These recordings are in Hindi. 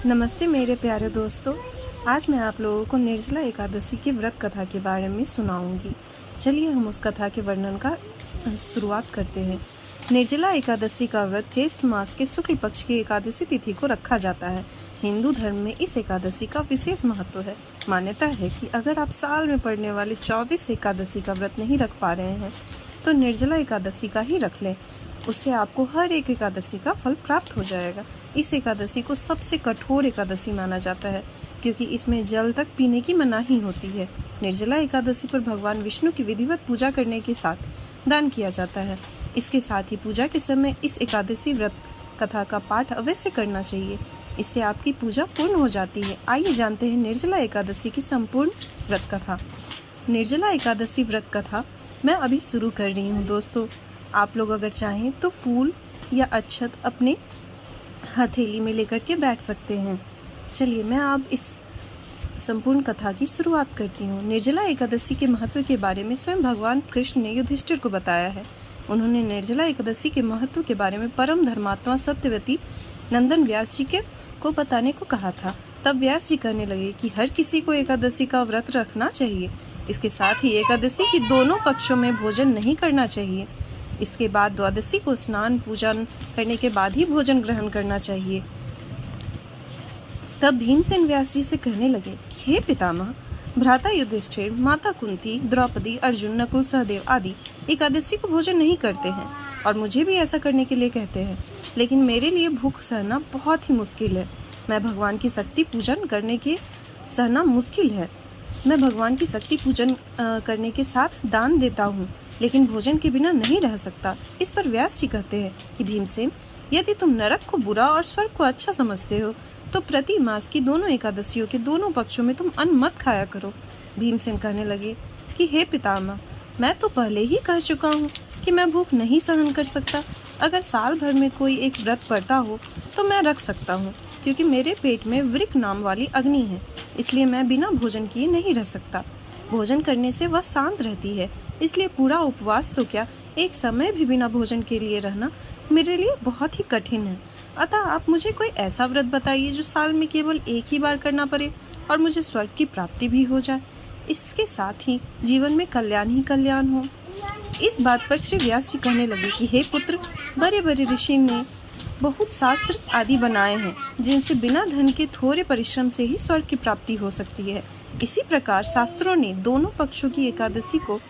नमस्ते मेरे प्यारे दोस्तों। आज मैं आप लोगों को निर्जला एकादशी की व्रत कथा के बारे में सुनाऊंगी। चलिए हम उस कथा के वर्णन का शुरुआत करते हैं। निर्जला एकादशी का व्रत ज्येष्ठ मास के शुक्ल पक्ष की एकादशी तिथि को रखा जाता है। हिंदू धर्म में इस एकादशी का विशेष महत्व है। मान्यता है कि अगर आप साल में पड़ने वाले 24 एकादशी का व्रत नहीं रख पा रहे हैं तो निर्जला एकादशी का ही रख लें। उससे आपको हर एक एकादशी का फल प्राप्त हो जाएगा। इस एकादशी को सबसे कठोर एकादशी माना जाता है क्योंकि इसमें जल तक पीने की मनाही होती है। निर्जला एकादशी पर भगवान विष्णु की विधिवत पूजा करने के साथ दान किया जाता है। इसके साथ ही पूजा के समय इस एकादशी व्रत कथा का पाठ अवश्य करना चाहिए। इससे आपकी पूजा पूर्ण हो जाती है। आइए जानते हैं निर्जला एकादशी की संपूर्ण व्रत कथा। निर्जला एकादशी व्रत कथा मैं अभी शुरू कर रही हूँ दोस्तों। आप लोग अगर चाहें तो फूल या अक्षत अपने हथेली में लेकर के बैठ सकते हैं। चलिए मैं अब इस संपूर्ण कथा की शुरुआत करती हूँ। निर्जला एकादशी के महत्व के बारे में स्वयं भगवान कृष्ण ने युधिष्ठिर को बताया है। उन्होंने निर्जला एकादशी के महत्व के बारे में परम धर्मात्मा सत्यवती नंदन व्यास जी को बताने को कहा था। तब व्यास जी कहने लगे कि हर किसी को एकादशी का व्रत रखना चाहिए। इसके साथ ही एकादशी की दोनों पक्षों में भोजन नहीं करना चाहिए। इसके बाद द्वादशी को स्नान पूजन करने के बाद ही भोजन ग्रहण करना चाहिए। तब भीमसेन व्यास जी से कहने लगे कि हे पितामह, भ्राता युधिष्ठिर, माता कुंती, द्रौपदी, अर्जुन, नकुल, सहदेव आदि एकादशी को भोजन नहीं करते हैं और मुझे भी ऐसा करने के लिए कहते हैं, लेकिन मेरे लिए भूख सहना बहुत ही मुश्किल है। मैं भगवान की शक्ति पूजन करने करने के साथ दान देता हूँ, लेकिन भोजन के बिना नहीं रह सकता। इस पर व्यास जी कहते हैं कि भीमसेन, यदि तुम नरक को बुरा और स्वर्ग को अच्छा समझते हो तो प्रति मास की दोनों एकादशियों के दोनों पक्षों में तुम अन्न मत खाया करो। भीमसेन कहने लगे कि हे पितामह, मैं तो पहले ही कह चुका हूँ कि मैं भूख नहीं सहन कर सकता। अगर साल भर में कोई एक व्रत पड़ता हो तो मैं रख सकता हूँ, क्योंकि मेरे पेट में वृक नाम वाली अग्नि है, इसलिए मैं बिना भोजन किए नहीं रह सकता। भोजन करने से वह शांत रहती है, इसलिए पूरा उपवास तो क्या, एक समय भी बिना भोजन के लिए रहना मेरे लिए बहुत ही कठिन है। अतः आप मुझे कोई ऐसा व्रत बताइए जो साल में केवल एक ही बार करना पड़े और मुझे स्वर्ग की प्राप्ति भी हो जाए। इसके साथ ही जीवन में कल्याण ही कल्याण हो। इस बात पर श्री व्यास जी कहने लगे कि हे पुत्र, बड़े बड़े ऋषि ने बहुत शास्त्र आदि बनाए हैं जिनसे बिना धन के थोड़े परिश्रम से ही स्वर्ग की प्राप्ति हो सकती है। इसी प्रकार शास्त्रों ने दोनों पक्षों की एकादशी को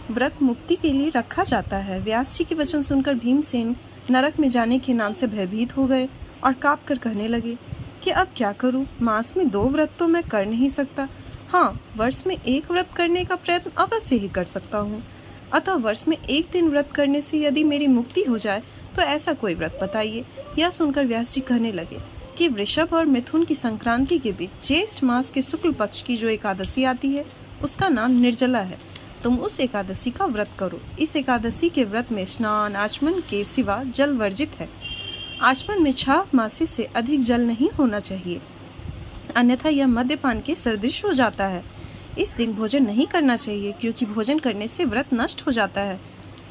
व्रत मुक्ति के लिए रखा जाता है। व्यास जी के वचन सुनकर भीमसेन नरक में जाने के नाम से भयभीत हो गए और काँप कर कहने लगे कि अब क्या करूं? मास में 2 व्रत तो मैं कर नहीं सकता। हाँ, वर्ष में 1 व्रत करने का प्रयत्न अवश्य ही कर सकता हूँ। अतः वर्ष में 1 दिन व्रत करने से यदि मेरी मुक्ति हो जाए तो ऐसा कोई व्रत बताइए। यह सुनकर व्यास जी कहने लगे कि वृषभ और मिथुन की संक्रांति के बीच ज्येष्ठ मास के शुक्ल पक्ष की जो एकादशी आती है उसका नाम निर्जला है। तुम उस एकादशी का व्रत करो। इस एकादशी के व्रत में स्नान आचमन के सिवा जल वर्जित है। आचमन में 6 मासी से अधिक जल नहीं होना चाहिए, अन्यथा यह मद्यपान के सदृश हो जाता है। इस दिन भोजन नहीं करना चाहिए क्योंकि भोजन करने से व्रत नष्ट हो जाता है।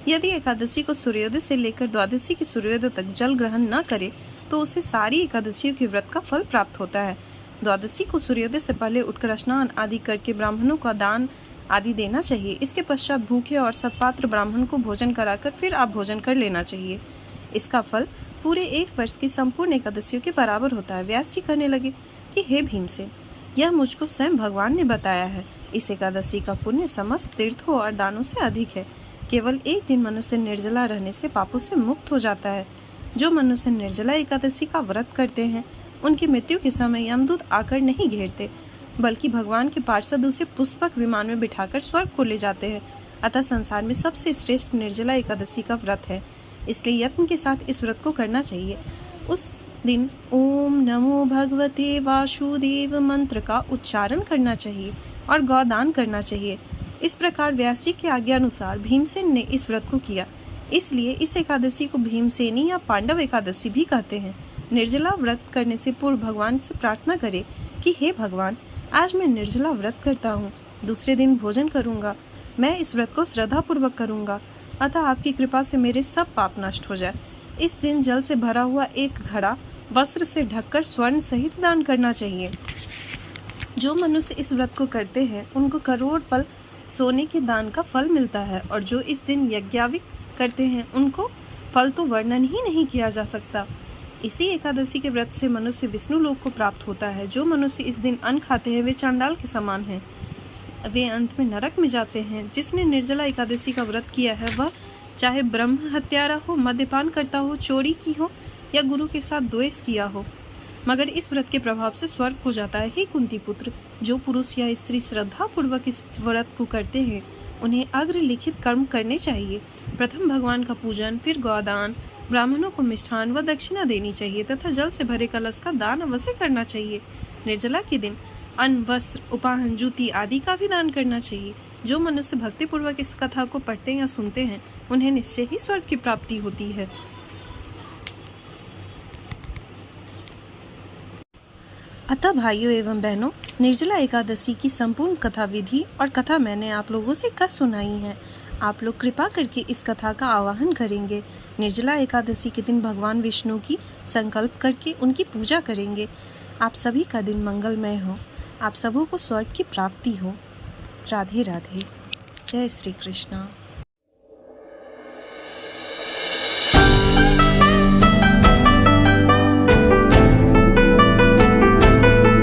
यदि एकादशी को सूर्योदय से लेकर द्वादशी के सूर्योदय तक जल ग्रहण न करे तो उसे सारी एकादशियों के व्रत का फल प्राप्त होता है। द्वादशी को सूर्योदय से पहले उठकर स्नान आदि करके ब्राह्मणों का दान आदि देना चाहिए। इसके पश्चात भूखे और सत्पात्र ब्राह्मण को भोजन कराकर फिर आप भोजन कर लेना चाहिए। इसका फल पूरे 1 वर्ष की संपूर्ण एकादशियों के बराबर होता है। व्यास जी कहने लगे कि हे भीमसेन, यह मुझको स्वयं भगवान ने बताया है। इस एकादशी का पुण्य समस्त तीर्थों और दानों से अधिक है। केवल 1 दिन मनुष्य निर्जला रहने से पापों से मुक्त हो जाता है। जो मनुष्य निर्जला एकादशी का व्रत करते हैं उनकी मृत्यु के समय यमदूत आकर नहीं घेरते, बल्कि भगवान के पार्षद उसे पुष्पक विमान में बिठाकर स्वर्ग को ले जाते हैं। अतः संसार में सबसे श्रेष्ठ निर्जला एकादशी का व्रत है, इसलिए यत्न के साथ इस व्रत को करना चाहिए। उस दिन ओम नमो भगवते वासुदेव मंत्र का उच्चारण करना चाहिए और गौदान करना चाहिए। इस प्रकार व्यास जी की आज्ञा अनुसार भीमसेन ने इस व्रत को किया। इसलिए इस एकादशी को भीमसेनी या पांडव एकादशी भी कहते हैं। निर्जला व्रत करने से पूर्व भगवान से प्रार्थना करें कि हे भगवान, आज मैं निर्जला व्रत करता हूँ, दूसरे दिन भोजन करूँगा। मैं इस व्रत को श्रद्धा पूर्वक करूँगा, अतः आपकी कृपा से मेरे सब पाप नष्ट हो जाए। इस दिन जल से भरा हुआ एक घड़ा वस्त्र से ढककर स्वर्ण सहित दान करना चाहिए। जो मनुष्य इस व्रत को करते हैं उनको करोड़ पल सोने के दान का फल मिलता है, और जो इस दिन यज्ञाविक करते हैं उनको फल तो वर्णन ही नहीं किया जा सकता। इसी एकादशी के व्रत से मनुष्य विष्णु लोक को प्राप्त होता है। जो मनुष्य इस दिन अन्न खाते हैं वे चांडाल के समान हैं, वे अंत में नरक में जाते हैं। जिसने निर्जला एकादशी का व्रत किया है वह चाहे ब्रह्म हत्यारा हो, मद्यपान करता हो, चोरी की हो या गुरु के साथ द्वेष किया हो, मगर इस व्रत के प्रभाव से स्वर्ग हो जाता है। हे कुंती पुत्र, जो पुरुष या स्त्री श्रद्धा पूर्वक इस व्रत को करते हैं उन्हें अग्रलिखित कर्म करने चाहिए। प्रथम भगवान का पूजन, फिर गौदान, ब्राह्मणों को मिष्ठान व दक्षिणा देनी चाहिए तथा जल से भरे कलश का दान अवश्य करना चाहिए। निर्जला के दिन अन्न, वस्त्र, उपाहन, जूती आदि का भी दान करना चाहिए। जो मनुष्य भक्ति पूर्वक इस कथा को पढ़ते या सुनते हैं उन्हें निश्चय ही स्वर्ग की प्राप्ति होती है। अतः भाइयों एवं बहनों, निर्जला एकादशी की संपूर्ण कथा विधि और कथा मैंने आप लोगों से कल सुनाई है। आप लोग कृपा करके इस कथा का आवाहन करेंगे। निर्जला एकादशी के दिन भगवान विष्णु की संकल्प करके उनकी पूजा करेंगे। आप सभी का दिन मंगलमय हो, आप सबों को स्वर्ग की प्राप्ति हो। राधे राधे। जय श्री कृष्ण।